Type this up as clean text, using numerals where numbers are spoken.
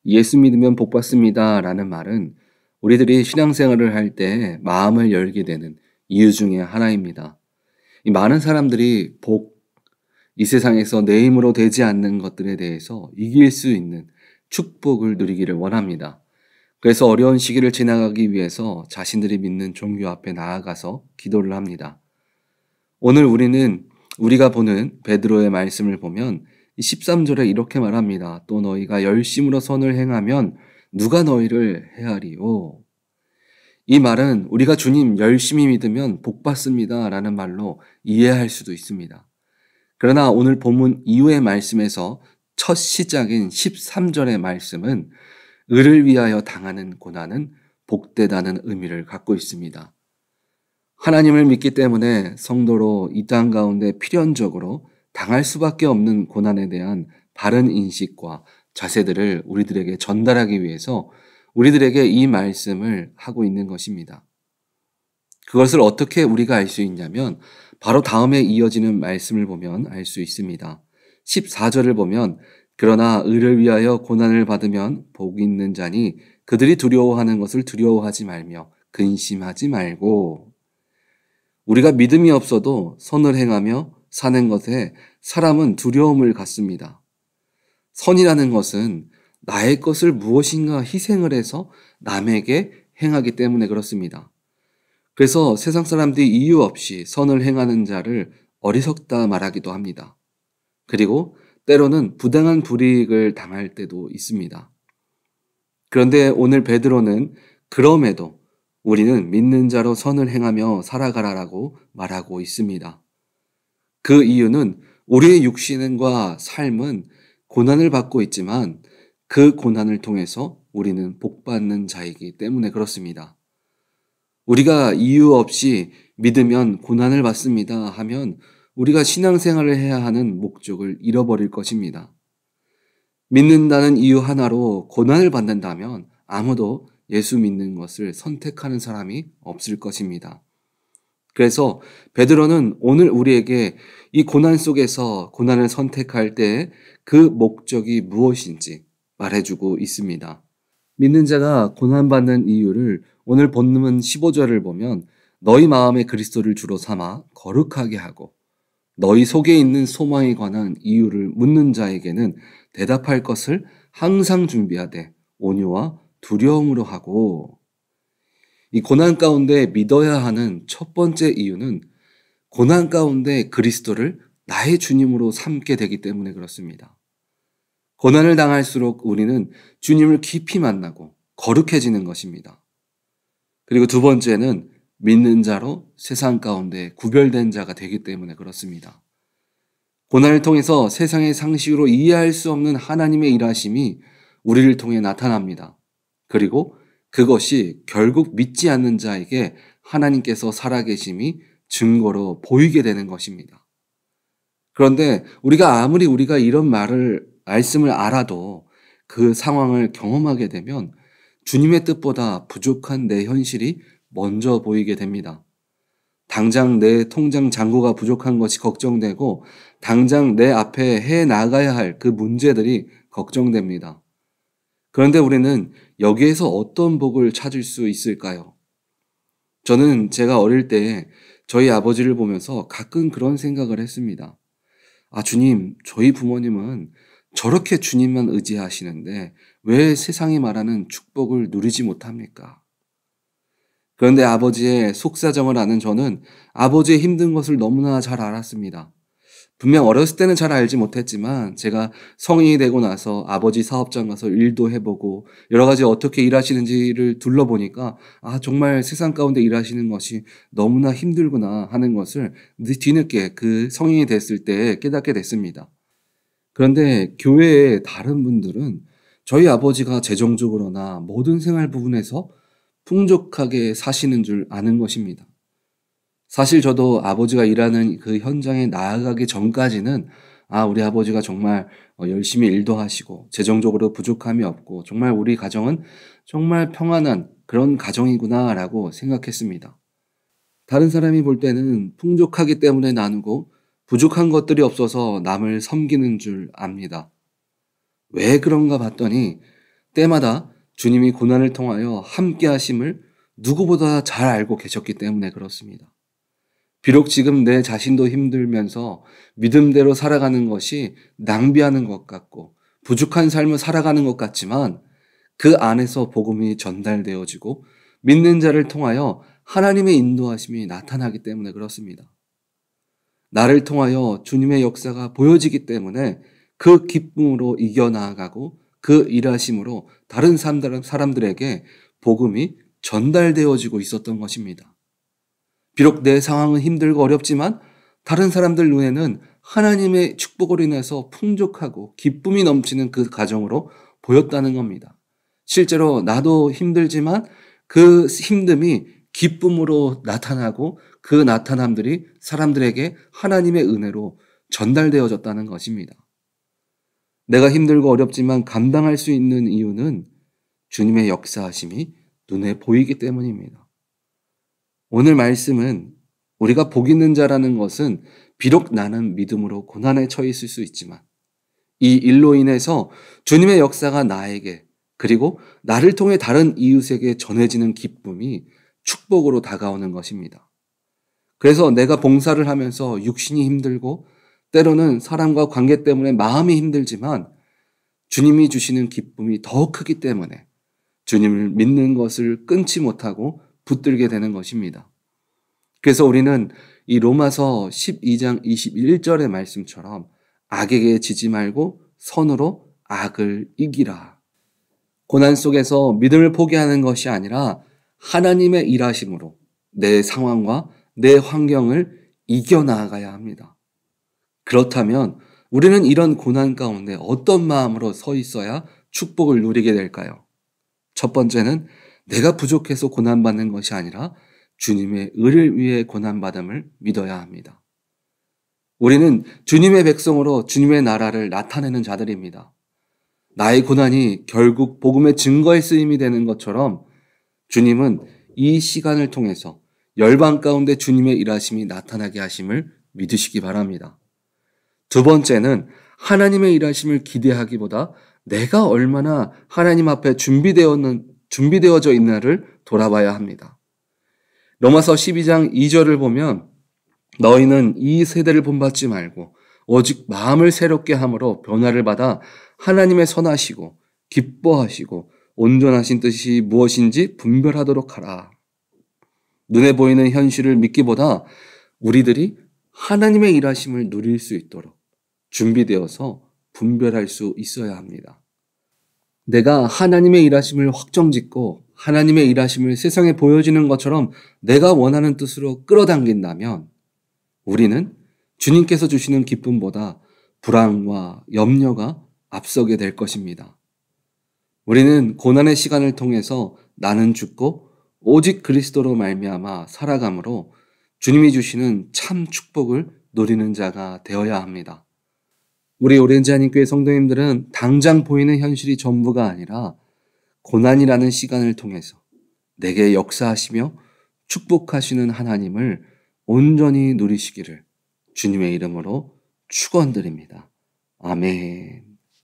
예수 믿으면 복 받습니다 라는 말은 우리들이 신앙생활을 할 때 마음을 열게 되는 이유 중에 하나입니다. 이 많은 사람들이 이 세상에서 내 힘으로 되지 않는 것들에 대해서 이길 수 있는 축복을 누리기를 원합니다. 그래서 어려운 시기를 지나가기 위해서 자신들이 믿는 종교 앞에 나아가서 기도를 합니다. 오늘 우리가 보는 베드로의 말씀을 보면 13절에 이렇게 말합니다. 또 너희가 열심으로 선을 행하면 누가 너희를 해하리요. 이 말은 우리가 주님 열심히 믿으면 복 받습니다 라는 말로 이해할 수도 있습니다. 그러나 오늘 본문 이후의 말씀에서 첫 시작인 13절의 말씀은 의를 위하여 당하는 고난은 복되다는 의미를 갖고 있습니다. 하나님을 믿기 때문에 성도로 이 땅 가운데 필연적으로 당할 수밖에 없는 고난에 대한 바른 인식과 자세들을 우리들에게 전달하기 위해서 우리들에게 이 말씀을 하고 있는 것입니다. 그것을 어떻게 우리가 알 수 있냐면 바로 다음에 이어지는 말씀을 보면 알 수 있습니다. 14절을 보면 그러나 의를 위하여 고난을 받으면 복이 있는 자니 그들이 두려워하는 것을 두려워하지 말며 근심하지 말고. 우리가 믿음이 없어도 선을 행하며 사는 것에 사람은 두려움을 갖습니다. 선이라는 것은 나의 것을 무엇인가 희생을 해서 남에게 행하기 때문에 그렇습니다. 그래서 세상 사람들이 이유 없이 선을 행하는 자를 어리석다 말하기도 합니다. 그리고 때로는 부당한 불이익을 당할 때도 있습니다. 그런데 오늘 베드로는 그럼에도 우리는 믿는 자로 선을 행하며 살아가라라고 말하고 있습니다. 그 이유는 우리의 육신과 삶은 고난을 받고 있지만 그 고난을 통해서 우리는 복받는 자이기 때문에 그렇습니다. 우리가 이유 없이 믿으면 고난을 받습니다 하면 우리가 신앙생활을 해야 하는 목적을 잃어버릴 것입니다. 믿는다는 이유 하나로 고난을 받는다면 아무도 예수 믿는 것을 선택하는 사람이 없을 것입니다. 그래서 베드로는 오늘 우리에게 이 고난 속에서 고난을 선택할 때 그 목적이 무엇인지 말해주고 있습니다. 믿는 자가 고난받는 이유를 오늘 본문 15절을 보면 너희 마음에 그리스도를 주로 삼아 거룩하게 하고 너희 속에 있는 소망에 관한 이유를 묻는 자에게는 대답할 것을 항상 준비하되 온유와 두려움으로 하고. 이 고난 가운데 믿어야 하는 첫 번째 이유는 고난 가운데 그리스도를 나의 주님으로 삼게 되기 때문에 그렇습니다. 고난을 당할수록 우리는 주님을 깊이 만나고 거룩해지는 것입니다. 그리고 두 번째는 믿는 자로 세상 가운데 구별된 자가 되기 때문에 그렇습니다. 고난을 통해서 세상의 상식으로 이해할 수 없는 하나님의 일하심이 우리를 통해 나타납니다. 그리고 그것이 결국 믿지 않는 자에게 하나님께서 살아계심이 증거로 보이게 되는 것입니다. 그런데 우리가 이런 말씀을 알아도 그 상황을 경험하게 되면 주님의 뜻보다 부족한 내 현실이 먼저 보이게 됩니다. 당장 내 통장 잔고가 부족한 것이 걱정되고 당장 내 앞에 해 나가야 할 그 문제들이 걱정됩니다. 그런데 우리는 여기에서 어떤 복을 찾을 수 있을까요? 저는 제가 어릴 때 저희 아버지를 보면서 가끔 그런 생각을 했습니다. 주님, 저희 부모님은 저렇게 주님만 의지하시는데 왜 세상이 말하는 축복을 누리지 못합니까? 그런데 아버지의 속사정을 아는 저는 아버지의 힘든 것을 너무나 잘 알았습니다. 분명 어렸을 때는 잘 알지 못했지만 제가 성인이 되고 나서 아버지 사업장 가서 일도 해보고 여러 가지 어떻게 일하시는지를 둘러보니까 정말 세상 가운데 일하시는 것이 너무나 힘들구나 하는 것을 뒤늦게 그 성인이 됐을 때 깨닫게 됐습니다. 그런데 교회의 다른 분들은 저희 아버지가 재정적으로나 모든 생활 부분에서 풍족하게 사시는 줄 아는 것입니다. 사실 저도 아버지가 일하는 그 현장에 나아가기 전까지는 우리 아버지가 정말 열심히 일도 하시고 재정적으로 부족함이 없고 정말 우리 가정은 정말 평안한 그런 가정이구나라고 생각했습니다. 다른 사람이 볼 때는 풍족하기 때문에 나누고 부족한 것들이 없어서 남을 섬기는 줄 압니다. 왜 그런가 봤더니 때마다 주님이 고난을 통하여 함께 하심을 누구보다 잘 알고 계셨기 때문에 그렇습니다. 비록 지금 내 자신도 힘들면서 믿음대로 살아가는 것이 낭비하는 것 같고 부족한 삶을 살아가는 것 같지만 그 안에서 복음이 전달되어지고 믿는 자를 통하여 하나님의 인도하심이 나타나기 때문에 그렇습니다. 나를 통하여 주님의 역사가 보여지기 때문에 그 기쁨으로 이겨나가고 그 일하심으로 다른 사람들에게 복음이 전달되어지고 있었던 것입니다. 비록 내 상황은 힘들고 어렵지만 다른 사람들 눈에는 하나님의 축복으로 인해서 풍족하고 기쁨이 넘치는 그 가정으로 보였다는 겁니다. 실제로 나도 힘들지만 그 힘듦이 기쁨으로 나타나고 그 나타남들이 사람들에게 하나님의 은혜로 전달되어졌다는 것입니다. 내가 힘들고 어렵지만 감당할 수 있는 이유는 주님의 역사하심이 눈에 보이기 때문입니다. 오늘 말씀은 우리가 복 있는 자라는 것은 비록 나는 믿음으로 고난에 처해 있을 수 있지만 이 일로 인해서 주님의 역사가 나에게 그리고 나를 통해 다른 이웃에게 전해지는 기쁨이 축복으로 다가오는 것입니다. 그래서 내가 봉사를 하면서 육신이 힘들고 때로는 사람과 관계 때문에 마음이 힘들지만 주님이 주시는 기쁨이 더 크기 때문에 주님을 믿는 것을 끊지 못하고 붙들게 되는 것입니다. 그래서 우리는 이 로마서 12장 21절의 말씀처럼 악에게 지지 말고 선으로 악을 이기라. 고난 속에서 믿음을 포기하는 것이 아니라 하나님의 일하심으로 내 상황과 내 환경을 이겨나가야 합니다. 그렇다면 우리는 이런 고난 가운데 어떤 마음으로 서 있어야 축복을 누리게 될까요? 첫 번째는 내가 부족해서 고난받는 것이 아니라 주님의 의를 위해 고난받음을 믿어야 합니다. 우리는 주님의 백성으로 주님의 나라를 나타내는 자들입니다. 나의 고난이 결국 복음의 증거의 쓰임이 되는 것처럼 주님은 이 시간을 통해서 열방 가운데 주님의 일하심이 나타나게 하심을 믿으시기 바랍니다. 두 번째는 하나님의 일하심을 기대하기보다 내가 얼마나 하나님 앞에 준비되어져 있나를 돌아봐야 합니다. 로마서 12장 2절을 보면 너희는 이 세대를 본받지 말고 오직 마음을 새롭게 함으로 변화를 받아 하나님의 선하시고 기뻐하시고 온전하신 뜻이 무엇인지 분별하도록 하라. 눈에 보이는 현실을 믿기보다 우리들이 하나님의 일하심을 누릴 수 있도록 준비되어서 분별할 수 있어야 합니다. 내가 하나님의 일하심을 확정짓고 하나님의 일하심을 세상에 보여지는 것처럼 내가 원하는 뜻으로 끌어당긴다면 우리는 주님께서 주시는 기쁨보다 불안과 염려가 앞서게 될 것입니다. 우리는 고난의 시간을 통해서 나는 죽고 오직 그리스도로 말미암아 살아감으로 주님이 주시는 참 축복을 누리는 자가 되어야 합니다. 우리 오렌지 한인교회 성도님들은 당장 보이는 현실이 전부가 아니라 고난이라는 시간을 통해서 내게 역사하시며 축복하시는 하나님을 온전히 누리시기를 주님의 이름으로 축원드립니다. 아멘.